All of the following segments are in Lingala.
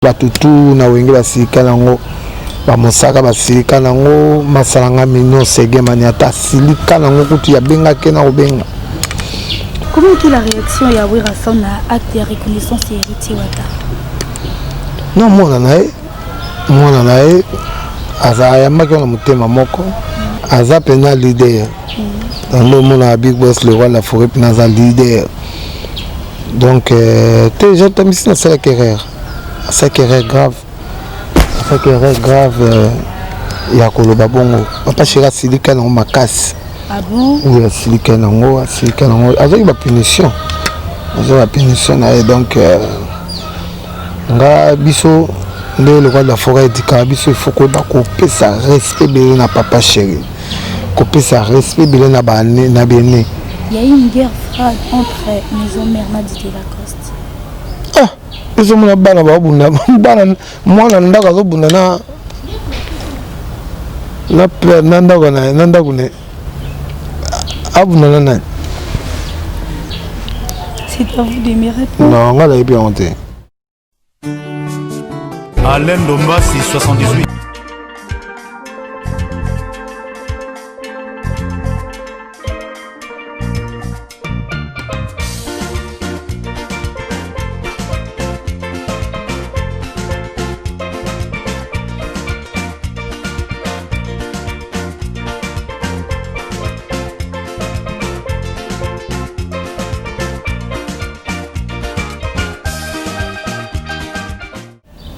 batutu na wenge basirika nango bamosaka basirika nango masalanga mino sege maniata silika nango kutu ya benga kena obenga. Comment était la réaction ya Wera son acte de reconnaissance et héritier Wata? Non mwana nae aza yambaki na mutema moko aza pena leader. Dans le monde à Big Boss le roi de la forêt pena leader. Donc j'ai tombé sur sa carrière. Sa carrière grave. Sa carrière grave ya koloba bongo. Papa chira silika na makasi. Ah bon? Oui, silika na ngo, avec la punition. Avec la punition donc nga biso le roi de la forêt dit que biso il faut que couper ça respect belé na papa chéri. Couper ça respect belé na bané na béné. Il y a eu une guerre froide entre Maison Mère Nadi de Lacoste. Ah, ils ont mon bana ba bunda bana mwana ndaka zo bunda na pe ndaka na ndaka ne abuna na. C'est à vous de me répondre. Non, on va aller bien honte. Alain Dombassi 78.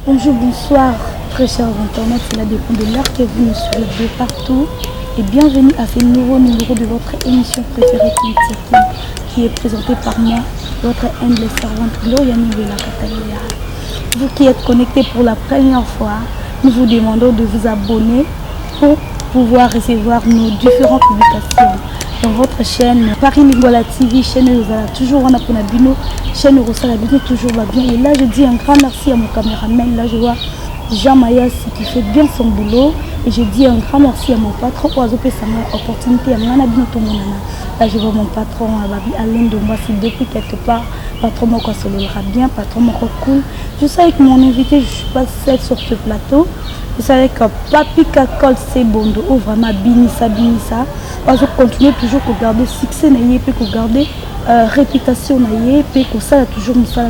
Bonjour, bonsoir, très chers internautes, cela dépend de l'heure que vous nous suivez partout. Et bienvenue à ce nouveau numéro de votre émission préférée qui est présentée par moi, votre humble servante Gloria Nivela Catalina. Vous qui êtes connectés pour la première fois, nous vous demandons de vous abonner pour pouvoir recevoir nos différentes publications dans votre chaîne Paris Nigola TV, chaîne Rosala, toujours on a pour Nabino, chaîne Rosala, toujours va bien. Et là je dis un grand merci à mon caméraman, là je vois Jean Mayas qui fait bien son boulot. Et je dis un grand merci à mon patron pour avoir opportunité à moi. Là je vois mon patron Alain de moi, c'est depuis quelque part, patron moi quoi solera bien, patron moi quoi cool. Je savais que mon invité, je suis pas seule sur ce plateau. Je savais que Papi Kakol c'est bon, ou vraiment binissa. On va continuer toujours à garder succès, puis à garder réputation, puis que ça toujours nous ça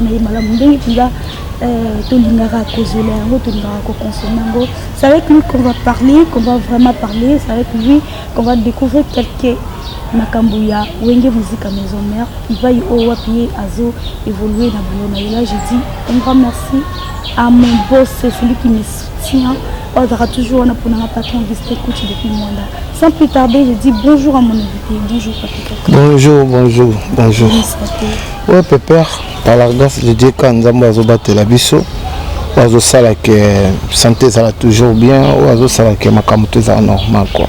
c'est avec lui qu'on va parler, qu'on va vraiment parler, c'est avec lui qu'on va découvrir quelques Makambuya, Wenge Musique à Maison Mère, il va y avoir Azo évoluer dans le là je dis un grand merci à mon boss, c'est celui qui me soutient. On aura toujours un patron qui écoute depuis moi là. Sans plus tarder, je dis bonjour à mon invité. Bonjour Papi. Bonjour. Ouais pépère, par la grâce de Dieu quand nous avons battu la biso, oiseau ça là que santé ça va toujours bien, oiseau ça là que ma camoufle ça normal quoi.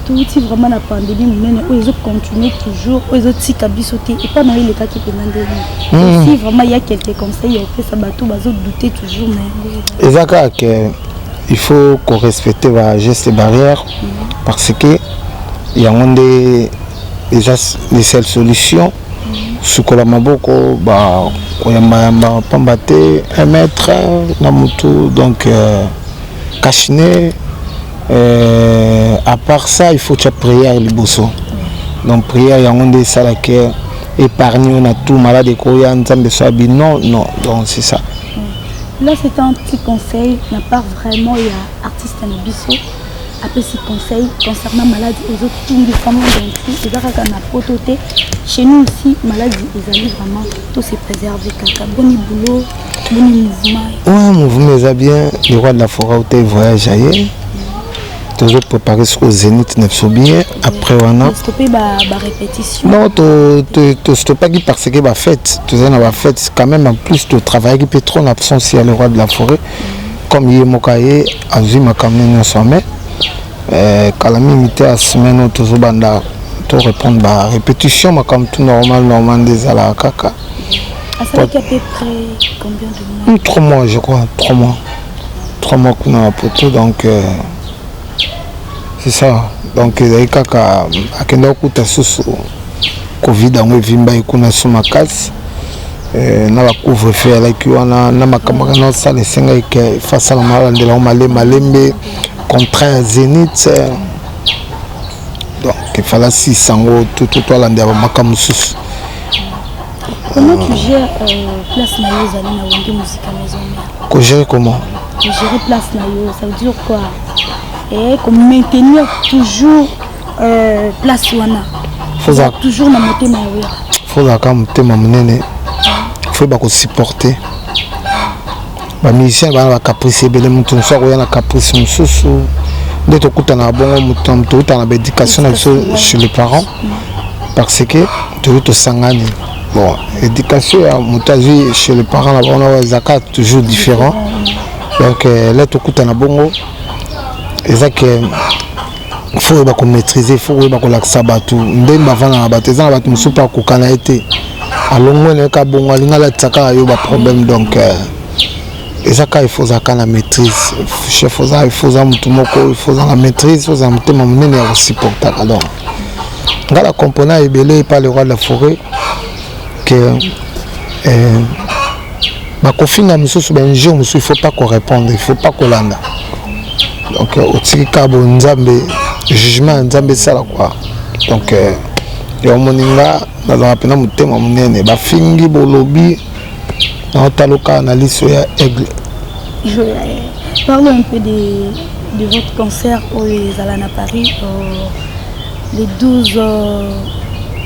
Tout est vraiment la pandémie, mais ils ont continué toujours, ils ont tika bisoté et pas dans les cas qui pendant si vraiment il y a quelques conseils, on fait ça bateau, ils ont douté toujours mais. Exactement que il faut qu'on respecte les gestes et barrières parce que il y a déjà les seules solutions. Ce que la maboko bah on y pas battre 1 mètre na mutu donc cachiné. À part ça, il faut que tu prière les bosso. Donc prière, il y a un des salles qui épargne, on a tout malade et qu'on y a non, donc c'est ça. Là c'est un petit conseil, il n'y a pas vraiment il y a artiste à Bisso. Après ces conseils concernant maladie aux autres tout les familles d'ici, et là quand on a pototé chez nous aussi maladie ils allaient vraiment tout se préserver caca bon boulot, bon mouvement. Ouais, mouvement est bien, le roi de la forêt où tu voyages ailleurs. Toujours préparer ce que Zénith ne soit bien après on a stopper la répétition. Non, tu stopper qui parce que la fête, tu sais la fête quand même en plus de travail qui peut trop en absence il y a le roi de la forêt comme il est mokaye a vu ma caméra sommet quand la minute à semaine toujours banda to répondre la répétition mais comme tout normal des ala kaka. Ça fait à peu près combien de mois? 3 mois je crois, 3 mois qu'on a poté donc c'est ça. Donc il y a Covid en vimba et qu'on a sous ma casse. na ba couvre-feu like wana na makamaka na sala esenga ke face à la malandela malembe contrat Zénith donc il fallait 600 tout alanda ba makamususu. Comment tu gères place Nayo Zali na Wenge Musique Maison? Qu'on gère comment? Gérer place Nayo, ça veut dire quoi? Et comme maintenir toujours place Wana. Faut toujours na moté Mayo. Faut la moté Mamunene. Faut ba ko supporter. Ba musicien ba caprice belé mutu so ko yana caprice mususu. Nde to kutana bongo mutu to utana ba éducation chez les parents parce que to sangani. Bon, éducation à Moutazi chez les parents, on a des zakat toujours différents. Donc, là, tout coûte en bongo. Et ça, il faut maîtriser, il faut l'accès tout. Ndé bavana abatezana bat musupa ko kana été. Alongo ne ka bongo linga la tsaka yo ba problème donc et ça il faut ça la maîtrise. Chef il faut ça mutumoko, il faut la maîtrise, il faut ça mutema munene ya supporter alors. Ngala component ebelé par le roi de la forêt que bakofinga mususu benje mususu il faut pas qu'on réponde, il faut pas qu'on landa. Donc au tsika bo nzambe jugement nzambe sala quoi. Donc yo moninga bazala pena mutema munene bafingi bolobi na taloka analyse ya aigle. Parlons un peu de votre concert au Zalana Paris le 12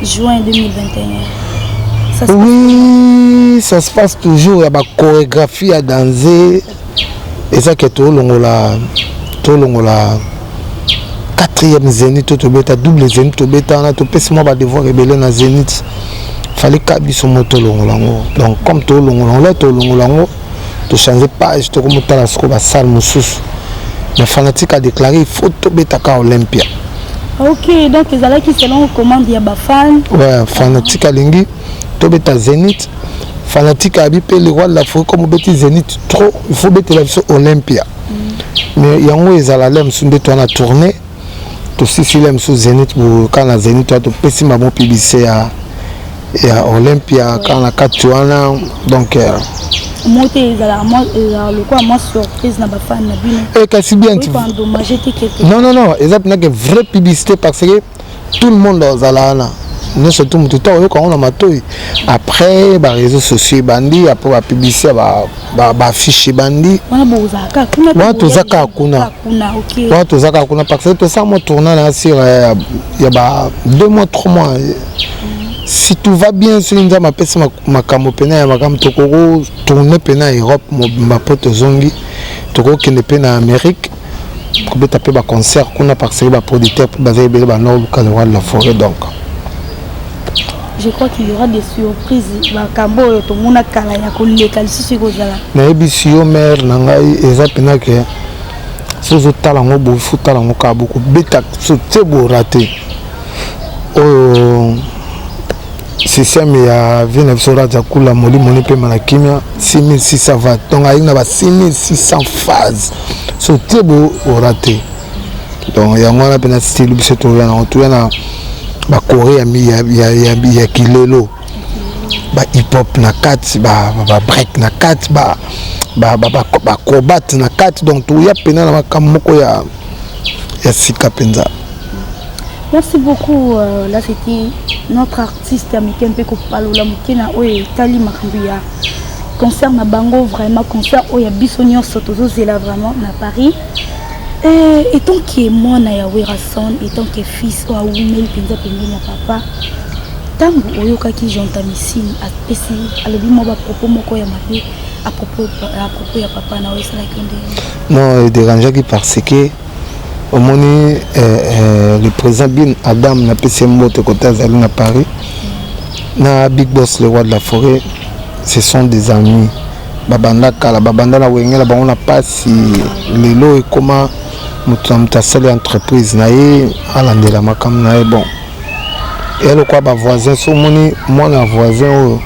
juin 2021. Oui, ça se passe toujours. Il y a une chorégraphie à danser. Et ça, c'est tout le la 4e Zénith, tout le double Zénith, tout le temps, tout le monde va devoir révéler dans Zénith. Il fallait qu'il y ait un moto. Donc, comme tout le monde, tu changes de page, tu remontes à la salle. Les fanatiques ont déclaré qu'il faut tout le temps Olympia. Ok, donc les allées qui selon commande, il y a des fans. Ouais, fanatique à Lingi. Tobeta Zénith, fanatique à Bipé, le roi de la forêt, comme Beti Zénith, trop, il faut mettre la vie Olympia. Mais il y a un ils allaient me souder toi la tournée, tout si sur l'aime sous Zénith, quand la Zénith, toi, tu peux si ma bonne publicité à Olympia, quand la Katuana, donc. Monter le quoi, moi surprise n'a pas fan n'a bien. Et qu'est-ce bien tu. Non, ils ont une vraie publicité parce que tout le monde dans Zalana. Nous surtout tout le temps on a maté après les réseaux sociaux bandi après la publicité afficher bandi moi tout ça kuna parce que tout ça moi tournant là sur il y a 2 mois 3 mois si tout va bien sur une ma pèse ma camopena ma cam tokoro tourner pena Europe ma pote zongi tokoro qui ne pena Amérique pour taper ba concert kuna parce que ba producteur pour baser ba nord local de la forêt donc. Je crois qu'il y aura des surprises. Bakabo to mona kala ya koleka lisisi kozala. Na ebisio mère na ngai ezapena ke sozo tala ngo bo futala ngo ka beaucoup beta so tebo raté. Système ya vient sora za kula moli moni pe mala kimia 6600 watts. Donc ayi na ba 6600 phases. So tebo raté. Donc ya ngwana pena style biso to yana ba Corée ya kilelo ba hip hop na 4 ba break na 4 ba combat na 4 donc tout ya pena na makamoko ya sika penza. Merci beaucoup. Là c'était notre artiste américain Peko Palola Mukena oye Tali Makambuya concert na bango vraiment concert oya bisonyo sotozo zela vraiment na Paris. Et tant que moi na yawe rason et tant que fils ou aoumel penza penza na papa tango oyoka ki jonta misine a pesi alobi mo ba propos moko ya mabe à propos ya papa na wesa la kende non dérangeant qui parce que au moni le président Bin Adam na pesi mbote côté azali na Paris na Big Boss le roi de la forêt ce sont des amis babanda kala babanda na wengela bango na pasi lelo et comment mutamta sali entreprise na ye alandela makam na ye bon et le quoi ba voisin so moni moi na voisin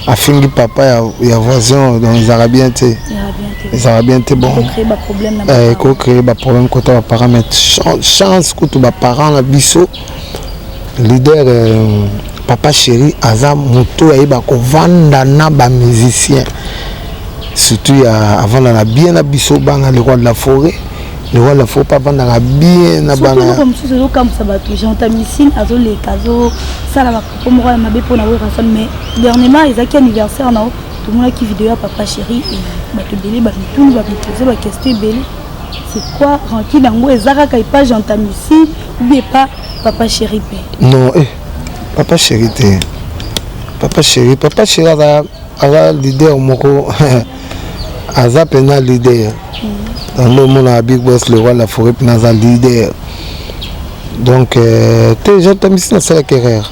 a fingi papa ya voisin donc ils arabiens te bon ko créer ba problème côté ba paramètre chance que tout ba parents na biso leader Papa Chéri aza moto ayiba ko vanda na ba musicien surtout avant la bien na biso banga le roi de la forêt. Le roi de la forêt pas vanda bien na bana comme si c'est comme ça ba tout j'entends missile azo les caso ça la pour moi ma be pour na raison mais dernièrement ils a qui anniversaire na tout le monde qui vidéo à Papa Chéri et ba te belé ba tout va poser la question belé c'est quoi ranki nango ezaka kai pas j'entends missile ou bien pas Papa Chéri pe non Papa Chéri te Papa Chéri aza leader moko aza pena leader dans le monde à Big Boss le roi de la forêt pena aza leader donc te j'entends missile c'est la carrière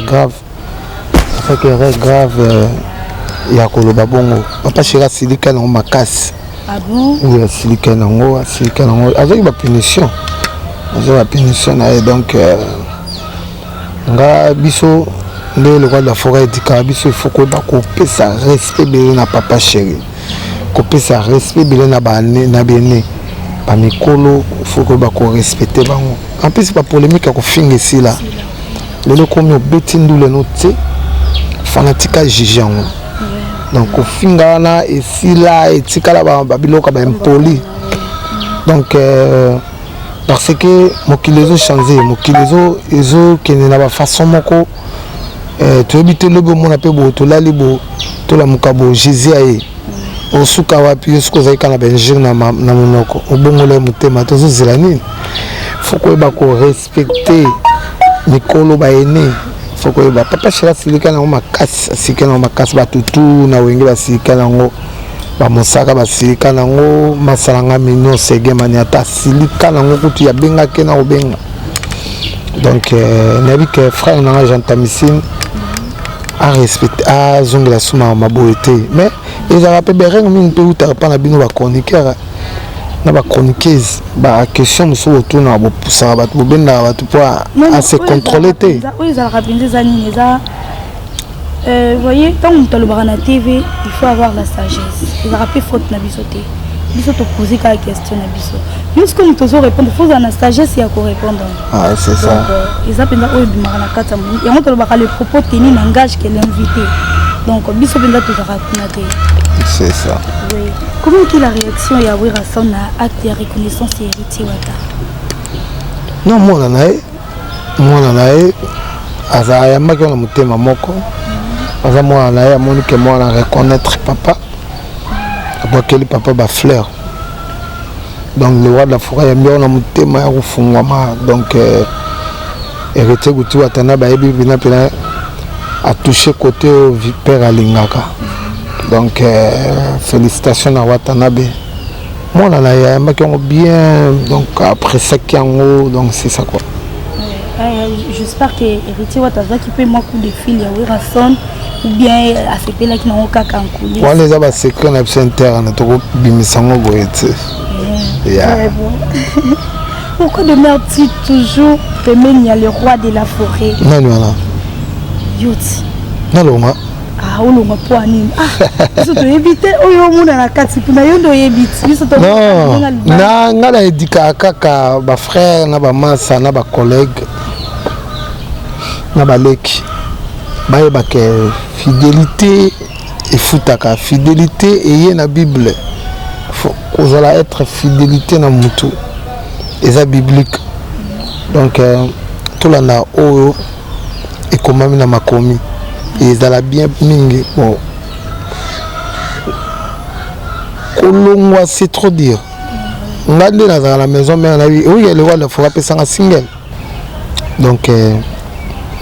grave ya koloba bongo Papa Chéri asilika nango makasi. Ah bon? Oui, asilika nango azaki ba punition na donc nga biso nde le roi de la forêt dika biso il faut ko ba ko pesa respect belé na Papa Chéri ko pesa respect belé na bane na bene ba mikolo faut ko ba ko respecter bango en plus pas polémique ko finga ici là le comme obeti ndule no te fanatique juger yango donc ko finga na ici là etikala ba biloka ba impoli donc parce que mokili changé mokili kene na ba façon moko to ebite lobo mona pe bo to lali bo to la mukabo Jésus aye osuka wapi suko zaika na benjir na monoko obongole mutema to zozela nini faut ko ba ko respecter mikolo ba ene faut ko ba Papa Chéri silika na makasi silika na makasi ba tutu na wenge ba silika nango ba mosaka ba silika nango masalanga minyo sege maniata silika nango kutu ya benga ke na obenga donc nabi que frère na j'entends missine à respecter à zongla suma maboete mais ils ont rappelé bereng min pe uta pa na bino ba chroniqueur na ba chroniqueuse ba question so autour na bo poussa ba to benda ba to pour à se contrôler té oui ça rappelle des années ça voyez quand on te le barana TV il faut avoir la sagesse ils rappellent faute na bisoté biso te poser la question na biso puisque nous te répondre faut la sagesse ya ko répondre ah c'est ça ils appellent ça obimara na kata mon et on te le barana les propos tenus langage qu'elle invité donc biso benda tout raconter c'est ça oui comment est la réaction ya wira son acte de reconnaissance héritier wata non mona nae aza ya maki na mutema moko aza mona nae amoni que moi na reconnaître papa après que le papa ba fleur donc le roi de la forêt yambi na mutema ya kufungwama donc héritier guti watana ba yebi bina pena a touché côté père alingaka donc félicitations à Watanabe moi là il y a bien donc après ça qui en haut donc c'est ça quoi j'espère que héritier Wataza qui peut moi coup de fil ya Wirason ou bien accepter là qui n'ont aucun coulis on les a pas secret na interne to bimisango boete pourquoi de merde toujours Pemenia le roi de la forêt non Youti nalonga ah olonga po anini ah biso to éviter oyo mona na kati kuna yo ndo yebiti biso to na ngala edika kaka ba frère na ba masa na ba collègue na ba leki ba ke fidélité et futaka fidélité et na Bible faut kozala être fidélité na mutu eza biblique donc tout là na oyo et comment na makomi et ça la bien mingi bon kolongwa c'est trop dire on a dans la maison mais on a vu oui le roi il faut rappeler ça en single donc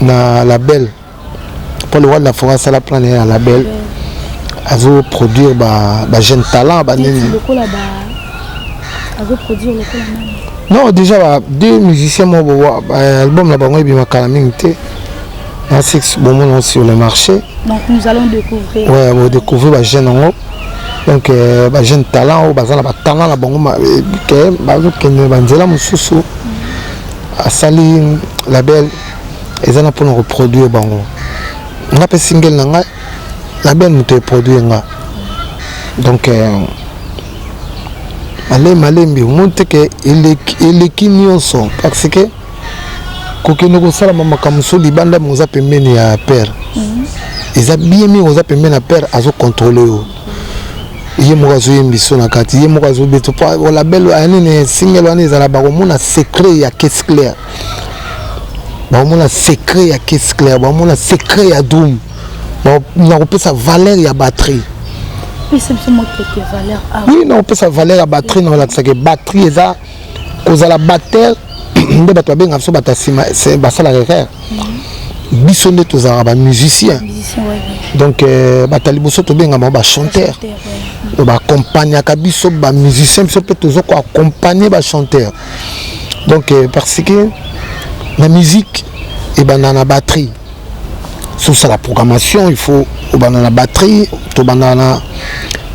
na la belle pour le roi de la forêt ça la planer à la belle azo produire ba jeune talent ba nini azo produire le cola non déjà deux musiciens mo album la bango bima kala mingi te na six bon sur le marché donc nous allons découvrir ouais on découvrir ba jeune donc ba jeune talent ba zala ba talent la bango ke ba zo kene ba nzela mususu asali la belle ezana pour reproduire bango nga pe single nanga la belle muto produire nga donc malembi monte que il est qui nyonso parce que kokende kosala makambo so libanda moza pembeni ya père eza bien mingi oza pembeni ya père azocontrôle yo ye moko azoyembi so na kati ye moko azobeta po olabel anene singelo wana ezala bakomona secret ya caisse claire bakomona secret ya caisse claire bakomona secret ya doom nakopesa valeur ya batterie oui nakopesa valeur ya batterie nakolakisaka batterie eza kozala batteur nde bato babenga biso bato nsima basalaka frère biso nde tozalaka bamusicien donc bato ya liboso tobengama bachanteur baakompagnaka biso bamusicien biso mpe toza koaccompagne bachanteur donc parce que la musique ebanda na batterie sur la programmation il faut obanda na batterie tobanda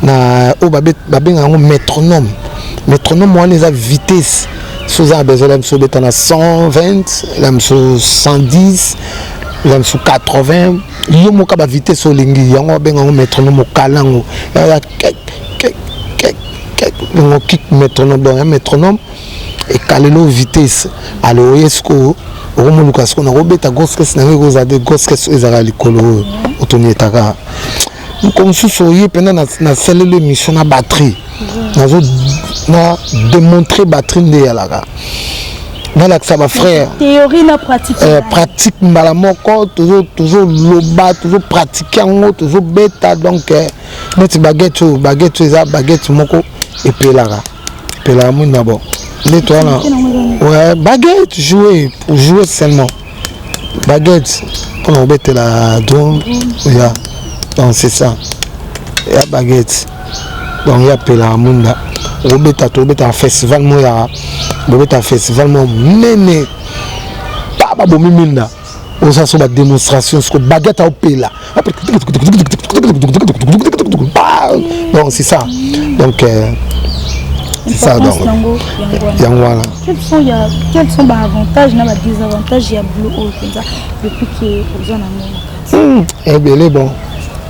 na oyo babenga yango métronome wana eza vitesse soza a besoin de beta na 120 la 110 la 80 yo moka ba vitesse olingi yango benga ngo métronome kalango ya ngo kick métronome donc un métronome et kalelo vitesse alors yesko okomoluka siko na kobeta goskes na ngo za de goskes ezala likolo otoni etaka comme mosusu oye mpena na selele émission na batterie na démontrer batterie nde eyalaka nalakisa bafrère théorie na pratique pratique mbala moko tozoloba tozopratique yango tozobeta donc neti baguette oyo eza baguette moko epelaka mwini na bon nde towana ouais baguette pour jouer seulement baguette mpona kobetela drum ya donc c'est ça ya baguette donc ya pelaka munda tobeta festival moya bobeta festival mo nene baba bomi minda oza so ba démonstration siko baguette opela donc c'est ça donc c'est ça donc yangwana quels sont les avantages et les désavantages ya Blue Ocean depuis que vous en avez eh bien bon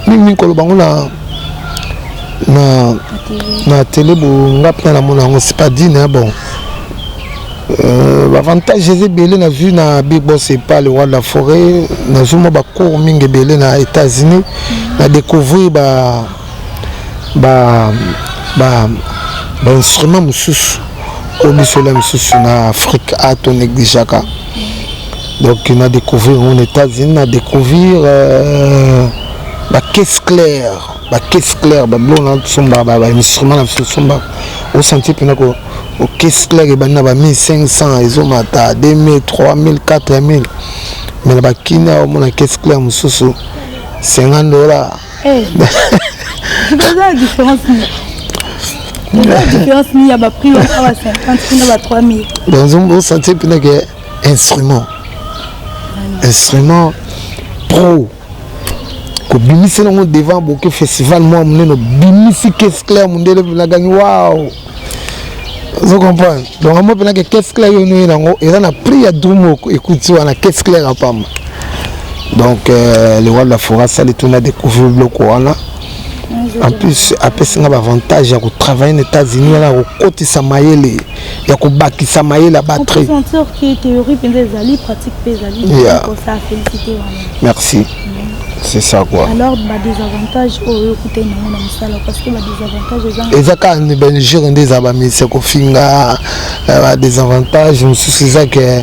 mimi kolo bango na télé bonga pena na mona ngo c'est pas dit né bon avantage j'ai belé na vu na Big Boss c'est pas le roi de la forêt na zuma ba cours mingi belé na États-Unis na découvrir ba instrument mususu obisola mususu na Afrique a ton négligaka donc on a découvert aux États-Unis on a découvert la caisse claire bablona somba instrument na somba au sentier pena ko au caisse claire et bana ba 1500 ezomata 2000 3000 4000 mais la kina au mona caisse claire mususu $50 c'est pas la différence la différence il y a ba prix à 50 kuna ba 3000 dans un sentier pena que instrument pro bimisi nango devant beaucoup festival moi moneno bimisi caisse claire mondele na gagné waouh vous comprenez donc moi pena que caisse claire yo nango eza na prix ya drum écoute wana caisse claire apama donc le roi de la forêt ça les tourna découvrir bloc wana en plus après c'est un avantage à travailler aux États-Unis là au côté samayele ya ko bakisa mayele batterie on peut sentir que théorie pendant ali pratique pezali pour ça féliciter merci. C'est ça quoi. Alors, des avantages au côté de parce que des avantages et ça quand on est gérer des amis c'est qu'on finga des avantages c'est ça que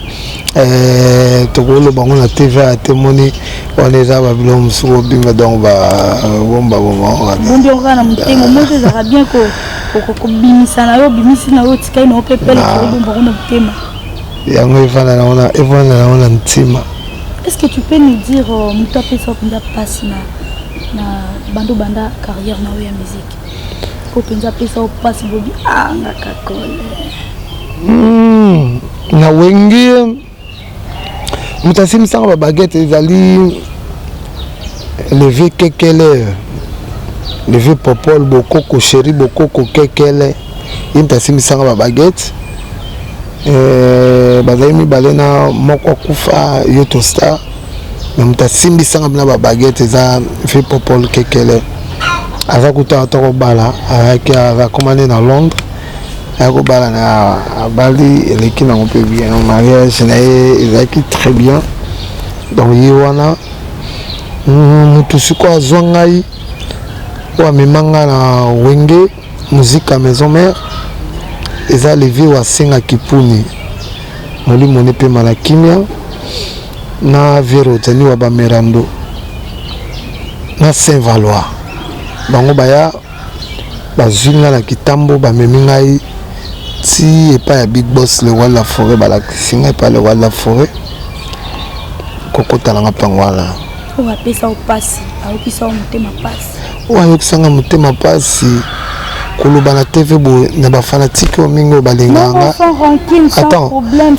tout le monde la TV a témoigné on est là babilom sur bimba donc bomba bon bien on a monté moment ça bien ko bimisa na yo bimisi na yo tikai na opepele ko bomba on a tema yango evana na ntima. Est-ce que tu peux nous dire mutu apesa openza passe na banda carrière na ya musique openza apesa passe bobi anga kakole na wengi mutu asimisanga ba baguette ezali levé kekele levé popol bokoko chéri bokoko kekele mutu asimisanga ba baguette bazali mibale na moko kufa yoto star mais muta simbi sanga na ba baguette za fait popol kekele aza kuta atoko bala avec a commandé na Londres Ako balana Bali l'équipe on peut bien au mariage est très bien. Donc yiwana mutu siko azwangai wa memanga na wenge musique à maison mère eza levé wa senga kipuni molimo ne pe malakimia na vero tani wa bamerando na Saint-Valois bango baya bazwinga na kitambo bamemingai ti epa ya big boss le roi de la forêt balakisinga epa le roi de la forêt kokota nanga pangwala wapesa opasi aokisa motema pasi wayokisanga motema pasi koloba na TV bo na bafanatike mingi balinganga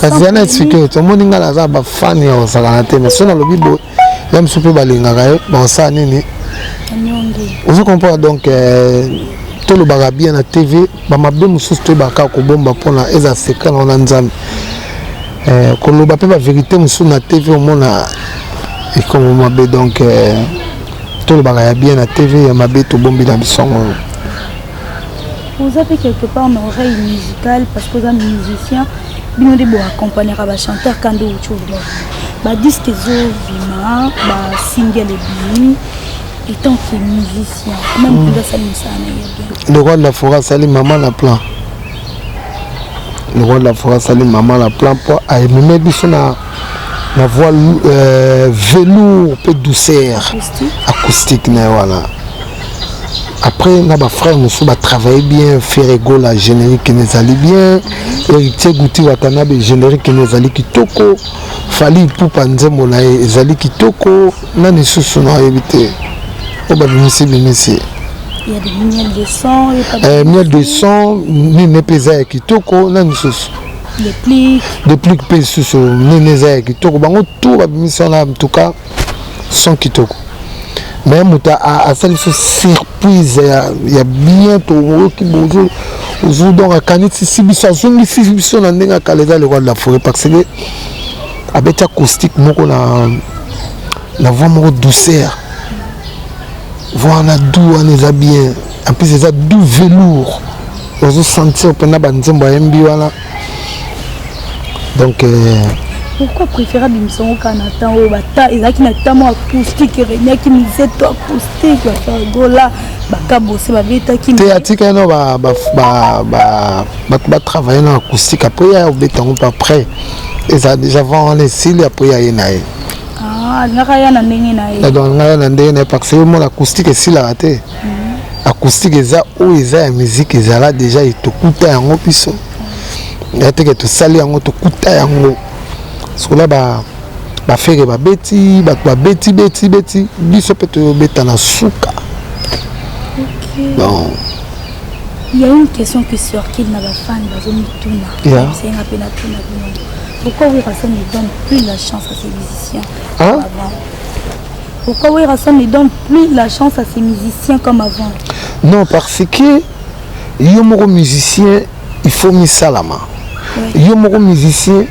kasi yana expliqué tomoni nga naza bafani ya kosaka na te mais so nalobi bo ya mosu mpe balingaka ye bakosala nini ozo comprendre donc tolobaka bien na TV bamabe mosusu toyebaka kobomba mpona eza secret na wana nzambe koloba mpe bavérité mosusu na TV omona ekomo mabe donc tolobaka ya bien na TV ya mabe tobombi na bisongo. Vous avez quelque part une oreille musicale parce que vous êtes musicien, vous avez accompagner à chanteur quand vous êtes disque vima, single et bini, étant que musicien, même pour ça nous le roi de la forêt sali maman la plan. Le roi de la forêt sali maman la plan pour aimer biso na voix velours peu douceur acoustique na voilà. Après, on a des frères qui ont travaillé bien, Ferrego, la générique qui nous allait bien, Héritier Gouti Watanabe, générique qui nous allait kitoko, Fali Poupanze Monae, ils allaient kitoko, Nani Soussou n'a évité. Oh, bah, Bénissi. Il y a des miels de sang, miel de sang, Nene Pesa kitoko, Nani Soussou. Des pliques Pesoussou, Nene Zaya kitoko, Bango tout, bah, Bénissi, en tout cas, sans kitoko. Mais à celle ci surprise il y a bientôt qui bonjour aux donc à Kaniti Sibiso Sibiso na ndenga kaleza le roi de la forêt parce que avec acoustique moko na voix moko douceur voix na doux on est bien en plus c'est doux velours vous sentir pendant banzembo mbi wana donc pourquoi préférer Bimson au Canada au bata et qui n'a tellement acoustique et rien qui nous est acoustique va gola baka bosser ba beta qui théâtique non ba travailler dans acoustique après il y a beta on pas prêt et ça déjà vend les cils après il y a nae ah ngaya na ndenge nae donc ngaya na ndenge parce que mon acoustique est si la raté acoustique eza ou eza musique eza là déjà il te coûte yango piso il a été que tu sali yango te coûte yango parce là ba faire ba beti biso peut te beta na souka. Bon. Il y a une question qui circule dans la fan bazoni tuna. C'est un appel à tuna. Pourquoi Werason ne donne plus la chance à ses musiciens comme avant? Pourquoi Werason ne donne plus la chance à ses musiciens comme avant? Non, parce que yomoro musicien, il faut misalama. Yomoro musicien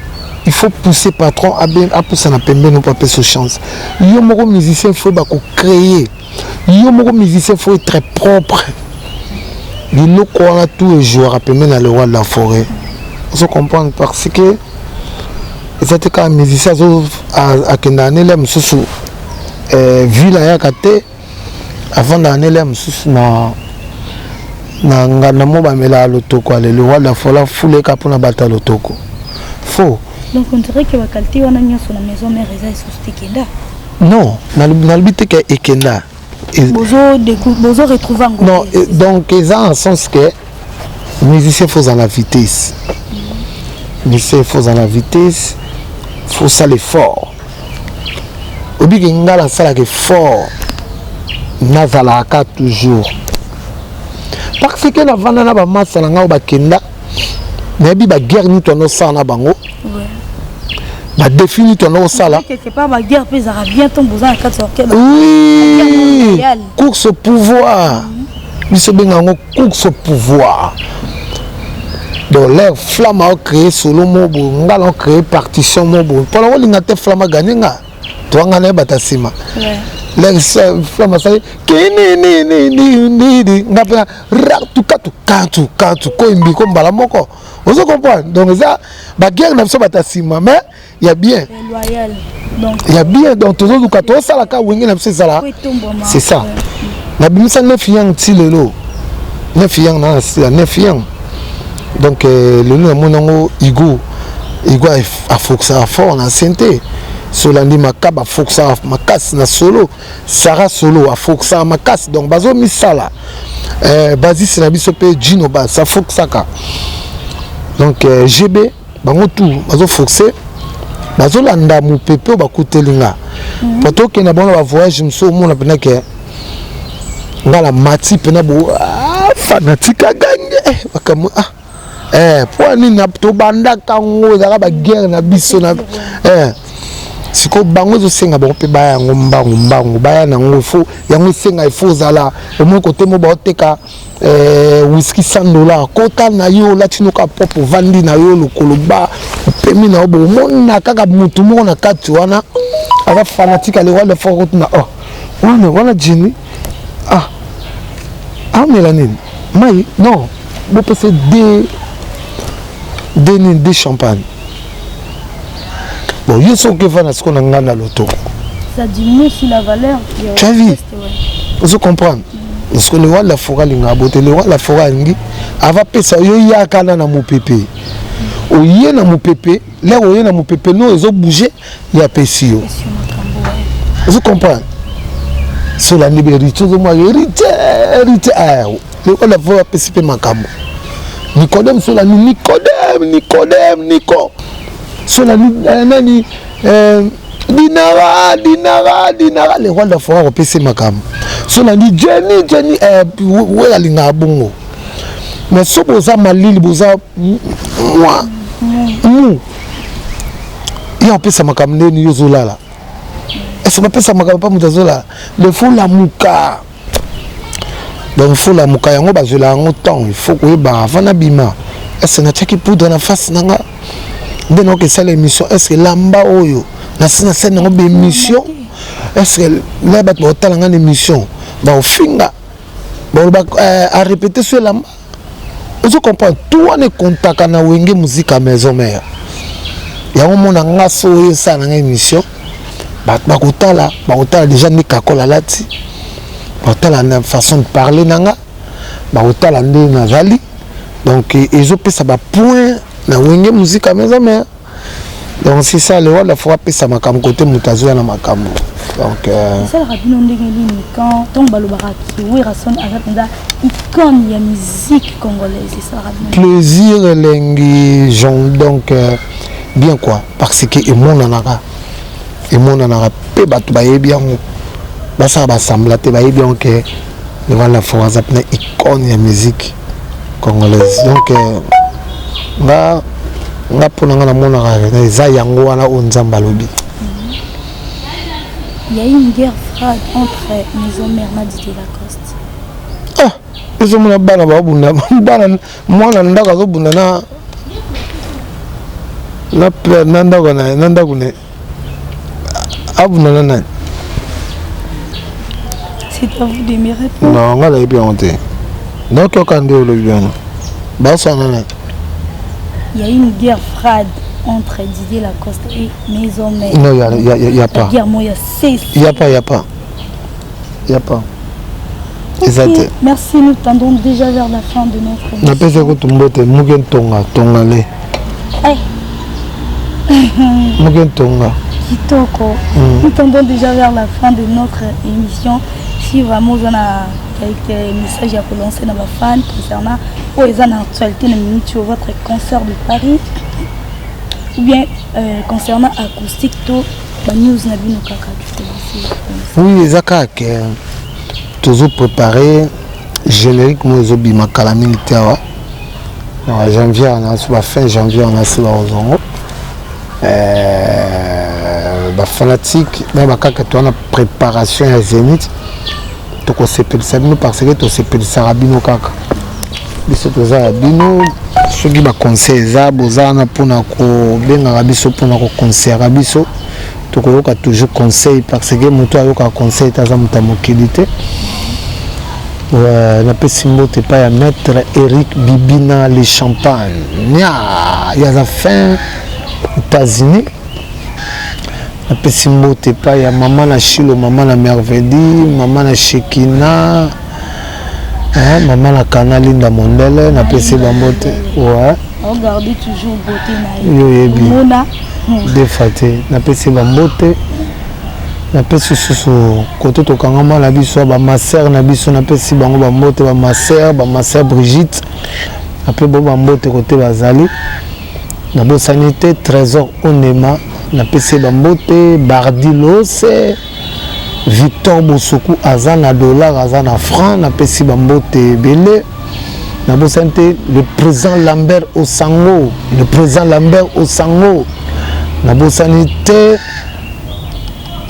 il faut pousser patron à pousser na pembe non pas payer chance. Yomoro musicien il faut créer. Yomoro musicien il faut être très propre. Il nous croit tous les jours à pembe dans le roi de la forêt. Vous comprenez parce que c'était quand musicien à kendane là mususu ville ya kate avant d'année là mususu na ngana mo ba mela lotoko le roi de la forêt foulé kapona bata lotoko. Faux. Donc on dirait que la qualité on a mis sur la maison mère et sur Kenda. Non, dans le but que Kenda. Bozo retrouver en non, donc ils ont un sens que musicien faut dans la vitesse. Musicien faut dans la vitesse, faut ça l'effort. Au but que ngala ça la fort. Nazalaka toujours. Parce que la vanana ba massa nga ba Kenda. Mais bi ba guerre ni tono ça na bango. Bah définit ton sala. Quelque part ma guerre peut ça bien ton besoin à 4 orchestres. Oui. Course au pouvoir. Biso bengango course au pouvoir. Donc leur flamme a créé solo mobo, ngala a créé partition mobo. Pendant que l'ingate flamme a gagné nga. Toi ngane batasima. flamme asali kinini ngapena tukatu koimbi ko mbala moko ozo comprendre donc ça ba guerre na biso batasima mais il y a bien loyal donc il y a bien donc tozo lukato sala ka wenge na biso sala c'est ça na bimisa 9 yang ti lelo 9 yang na 9 yang donc lelo monango Igo a foxa fort na santé Solandi Makaba foxa makas na solo Sarah solo a foxa makas donc bazo misala basis na biso pe Gino ba ça foxaka donc GB bango tout bazo foxé bazo landa mu pepe ba kutelinga poto ke na bona ba voyage mso mona pena ke ngala mati pena bo fanatika gange bakamu pour ni na to banda kango za ba guerre na biso na siko bango zo senga ba pe ba yango mbango ba na ngo fo yango senga ifo zala au moins côté mo ba oteka whisky $100 kota na yo latino ka pop vandi na yo lokolo ba pemi na bo mona kaka mutu mo na kati wana aka fanatique le wala fo na wana jini Mélanie mai non vous passez des champagne bon il sont que va ce qu'on a dans l'auto ça diminue aussi la valeur tu as vu vous comprenez parce que le roi la forêt linga beauté le roi la forêt ngi ava pesa yo ya kana na mo pépé o yé na mo pépé là o yé na mo pépé non ils ont bougé il y a pesio vous comprenez sur la liberté tout moi hérité le roi la forêt pesipé makambo Nicodème sur la Nicodème sur la nani dinara le roi de la forêt au PC makam sur la ni Jenny où la linga bongo mais so boza malili boza moi ya pesa makam ndeni yozolala est-ce que pesa makam pas mutazola le fou la muka donc il faut la muka yango bazola yango temps il faut que ba vana bima est-ce que na tchaki poudre na face nanga ndeno que ça l'émission est-ce que lamba oyo na scène ngo be émission est-ce que là ba tala ngane émission ba ofinga ba à répéter sur lamba vous comprenez tout on est contact na wenge musique à maison mère yango mona ngaso oyo ça na émission ba kotala déjà ni kakola lati ba tala na façon de parler nanga ba kotala ndé na zali donc ils ont pris ça ba point na wenge musique à maison mère donc c'est ça le roi la fois pesa makam côté mutazo na makambo donc ça le rabino ndengeli quand tombe le baraki oui rason azapenda icône ya musique congolaise c'est ça rabino plaisir lengi genre donc bien quoi parce que et mon anara pe batu ba yebi yango ba ça ba sembla te ba yebi que le roi la fois azapena icône ya musique congolaise donc nga pona nga na mona ka eza yango wana o nzamba lobi. Il y a eu une guerre froide entre Maison Mère Nadité Lacoste. Ils ont bana ba bunda bana mwana ndaka zo bunda na pe ndaka na ndaka ne abuna na. C'est à vous de me répondre. Non, nga la bien honte. Donc quand on le bien. Ba ça na. Il y a eu une guerre froide entre Didier Lacoste et Maison Mère. Non, il y a pas. La guerre moya c'est. Il y a pas. Okay. Merci, nous tendons déjà vers la fin de notre émission. Na pesa ko tumbote mugen tonga le. Hey. Mugen tonga. Kitoko. Nous tendons déjà vers la fin de notre émission. Si vraiment vous avez quelques messages à lancer dans vos fans concernant l'actualité de votre concert de Paris ou bien concernant acoustique to la news nabino kaka. Oui, Zaka que toujours préparé générique mozo bima kala militaire. Janvier on a sur la fin janvier on a sur la ozongo. Ba fanatique mais ba kaka to na préparation à Zénith. To ko sepel sabino parce que to sepel sarabino kaka. Biso toza bino soki ba conseil za bozana pona ko benga biso pona ko conseil biso tokoyoka toujours conseil parce que moto ayoka conseil taza muta mokilité. Ouais, na pessimbo te pas ya maître Eric Bibina les Champagne. Nya, il y a la fin États-Unis. Na pessimbo te pas ya maman na Chilo, maman na Merveille, maman na Shekina. Hein, maman na Kanalinda Mondele, na pessimbo te. Ouais. Regardez toujours beauté na yo. Mona. Des fatés. Na pessimbo te. Na pesi susu koto to kangama na biso ba ma sœur na biso na pesi bango ba mbote ba ma sœur Brigitte après bo ba mbote côté bazali na bo sanité trésor onema na pesi ba mbote Bardilo c'est Victor Bosoku azana dollar azana franc na pesi ba mbote belé na bo santé le président Lambert Osango na bo sanité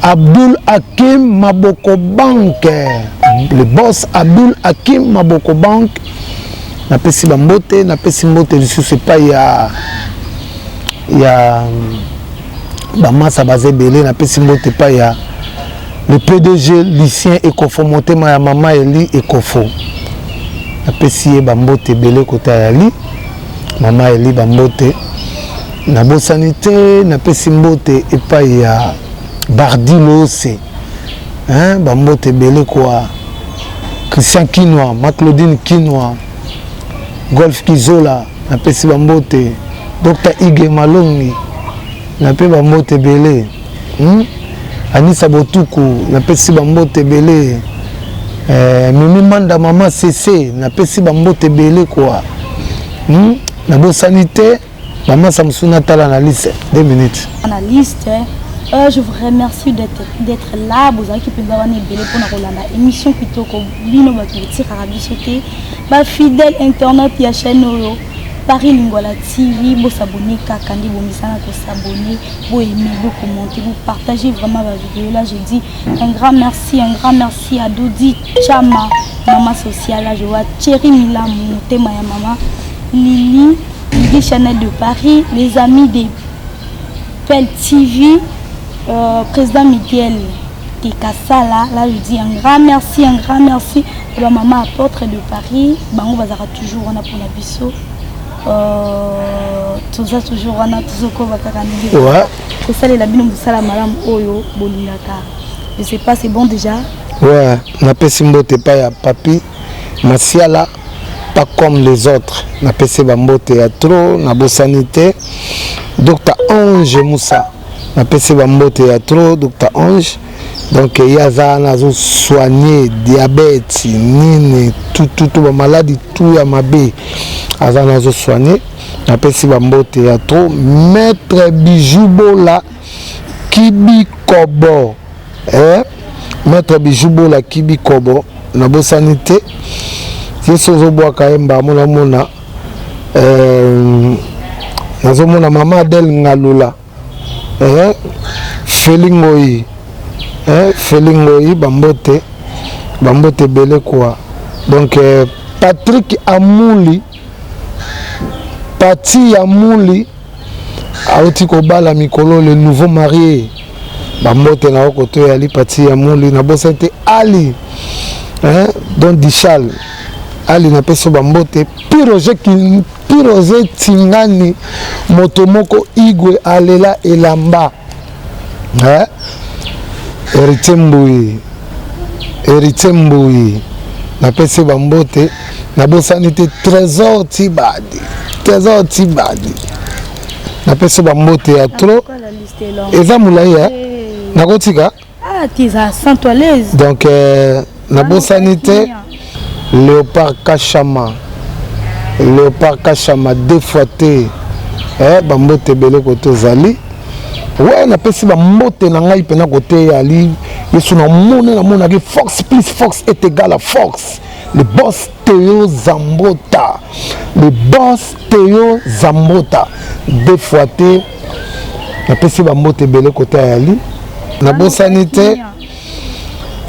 Abdul Hakim Maboko Bank, le boss Abdul Hakim Maboko Bank. Na pesi bambote, na pesi mbote je sais pas il y a bamasa bazé belé na pesi mbote pas il y a le PDG Lucien Ekofo monté ma maman Eli Ekofo. Na pesi bambote belé côté Ali maman Eli bambote na bo sanité na pesi mbote et pas il y a Bardilo c'est hein bambote belé quoi Christian Kinoa Maclaudine Kinoa Golf Kizola na pesi bambote Dr Ige Malongi na pe bambote belé Anissa Botuku na pesi bambote belé Mimi Manda Mama CC na pesi bambote belé quoi na bo sanité maman Samsuna Tala na liste 2 minutes na liste. Je vous remercie d'être là. Vous avez qui peut avoir une belle pour la émission plutôt que Lino Bakiti Arabi sauté. Bah fidèle internaute ya chaîne Paris Lingala TV. Vous s'abonner Kakandi, vous misana pour s'abonner, vous aimer, vous commenter, vous partager vraiment la vidéo. Là je dis un grand merci à Doudi Chama, maman sociale. Là je vois Thierry Mila, mon thème ya maman Lily Chanel de Paris, les amis des Pel TV. Président Miguel Kekasala, là je dis un grand merci à la maman apôtre de Paris. Bango bazara toujours on a pour la biso. Tout ça toujours on a toujours ko bakakani. Ouais. C'est ça les labino musala malam oyo bolingaka. Je sais pas c'est bon déjà. Ouais, na pesi mbote pas ya papi Masiala pas comme les autres. Na pesi bambote ya trop na bo sanité. Docteur Ange Moussa na pesi bambote ya trop Dr Ange donc il y a ça nazo soigner diabète nini tout ba maladie tout ya mabe aza nazo soigner na pesi bambote ya trop maître Bijoubola Kibi Kobo maître Bijoubola Kibi Kobo na bo sanité yeso zo boa kaemba mona nazo mona maman Adel Ngalula Felingoyi bambote belé quoi donc Patrick Amouli Pati Amouli auti kobala mikolo le nouveau marié bambote na côté ali Pati Amouli na bosete Ali don Dichal Ali na peso bambote Piroze Tingani Motomoko Igwe Alela Elamba Héritier Mbouyi na pesi bambote na bosanité Trésor Tibadi na pesi bambote ya trop eza moulayi na kotika tiza sans toilette donc na bosanité Léopard Kachama deux fois te bambote belé côté zali ouais na pesi bambote na ngai pena côté ali yesu na mona ki force plus force est égal à force le boss Théo Zambota deux fois te na pesi bambote belé côté ali na bo sanité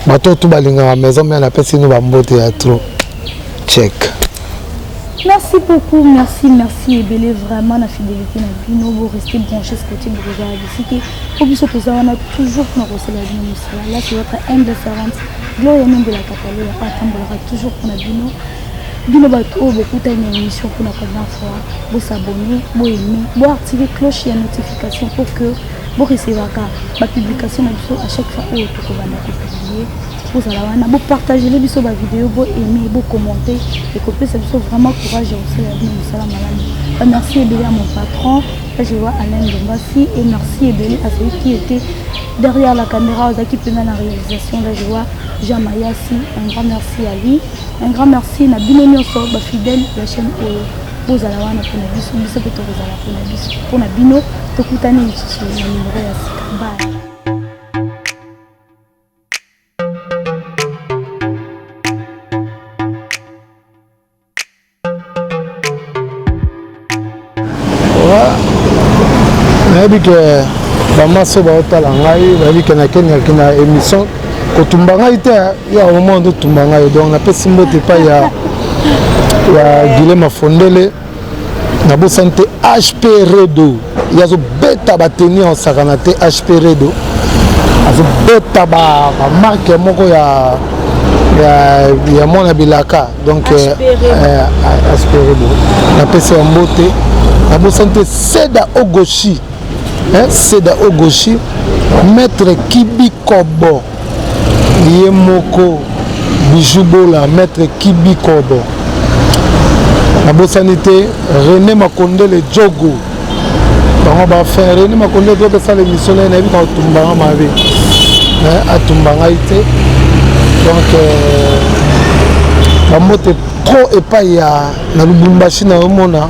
bato tout balinga la maison mais na pesi no bambote ya trop check Merci beaucoup, merci et belé vraiment la fidélité na bino, vous restez branchés ce côté de Rosa Bisiki. Pour vous autres, on a toujours nos recettes là c'est votre humble servante. Gloire même de la Catalogne, on attendra toujours pour la bino. Bino bato beaucoup une émission pour la première fois. Vous s'abonner, vous aimer, vous activer cloche et notification pour que vous recevez la publication à chaque fois où vous allez publier. Vous partagez les vidéos, vous aimez, vous commentez et copiez, ça vous vraiment courage aussi. Merci Ebélé à mon patron, là je vois Alain Dombassi et merci Ebélé à celui qui était derrière la caméra, qui pendant la réalisation, là je vois Jean Mayassi, un grand merci à lui, un grand merci à Bino Nyonso, fidèle la chaîne pour Zalawana pour la biso, biso peut pour la biso, pour la Bino, tout le temps il y a un numéro à Sikaba. nayebi ke bamaso baotala ngai bayebi ke nakendaki na émission kotumba ngai te ya moment ndotumba ngai donc napesi mbote epai ya Guilhem Afondele nabosani te HP Redo ye azobeta bateni osakana te HP Redo azobeta bamarke moko ya mwana bilaka donc HP Redo napesi ya mbote nabosani te Seda Ogoshi Seda Ogoshi Maître Kibi Kobo ye moko Bijou Bola Maître Kibi Kobo nabosani te René Makondele Jogo bango bafin René Makondele to pesa l'émission na yebi ka otumbanga mabe atumbanga ite donc bamote trop epai ya na Lubumbashi na omona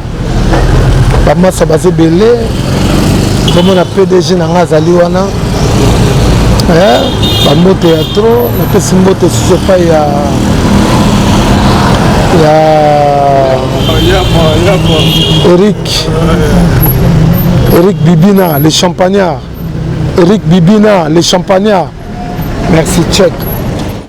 bamasa baza ebele komona PDG na nga azali wana bambote ya tro napesi mbote susu epai ya Eric Bibina, les champagnards. Eric Bibina, les champagnards. Merci, Tchèque.